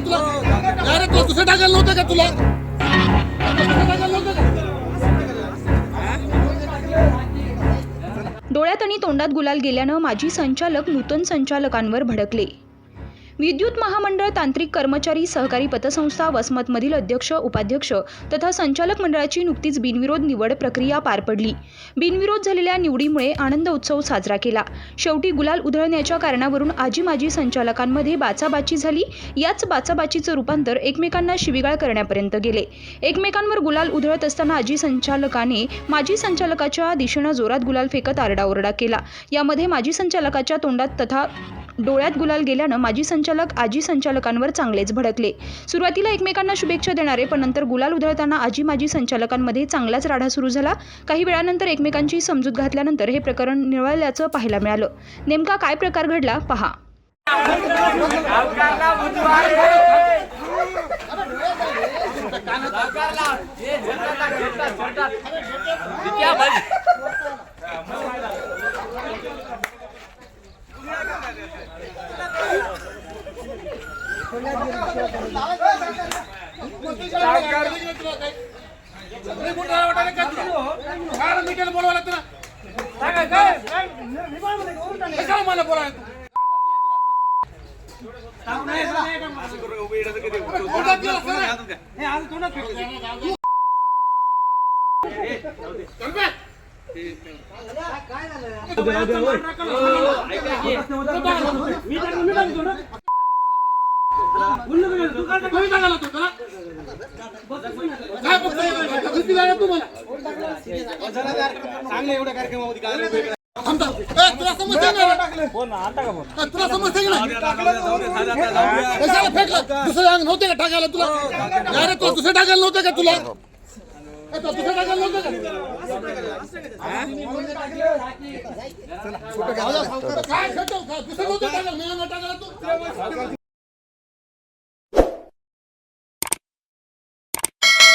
तुला डायरेक्ट दुसरं टाकायला नव्हतं का तुला टाकायला नव्हतं का? डोळ्यात आणि तोंडात गुलाल गेल्यानं माजी संचालक नूतन संचालकांवर भडकले. विद्युत महामंडळ तांत्रिक कर्मचारी सहकारी पतसंस्था वसमतमधील अध्यक्ष उपाध्यक्ष तथा संचालक मंडळाची नुकतीच बिनविरोध निवड प्रक्रिया पार पडली. बिनविरोध झालेल्या निवडीमुळे आनंद उत्सव साजरा केला. शेवटी गुलाल उधळण्याच्या कारणावरून आजी माजी संचालकांमध्ये बाचाबाची झाली. याच बाचाबाचीचं रूपांतर एकमेकांना शिवीगाळ करण्यापर्यंत गेले. एकमेकांवर गुलाल उधळत असताना आजी संचालकाने माजी संचालकाच्या दिशेनं जोरात गुलाल फेकत आरडाओरडा केला. यामध्ये माजी संचालकाच्या तोंडात तथा डोळ्यात गुलाल गेल्यानं माजी संचालक आजी संचालकांवर चांगलेच भडकले. सुरुवातीला एकमेकांना शुभेच्छा देणारे पण नंतर गुलाल उधळताना आजी माजी संचालकांमध्ये चांगलाच राडा सुरू झाला. काही वेळानंतर एकमेकांची समजूत घातल्यानंतर हे प्रकरण निवळल्याचं पाहायला मिळालं. नेमका काय प्रकार घडला पहा. तुला समजते दुसरं नव्हते का टाकायला तुला डायरेक्ट दुसरं टाकायला नव्हतं का तुला दुसरं टाकायला नव्हतं का काय दुसरं नव्हतं टाकायला टाकायला तू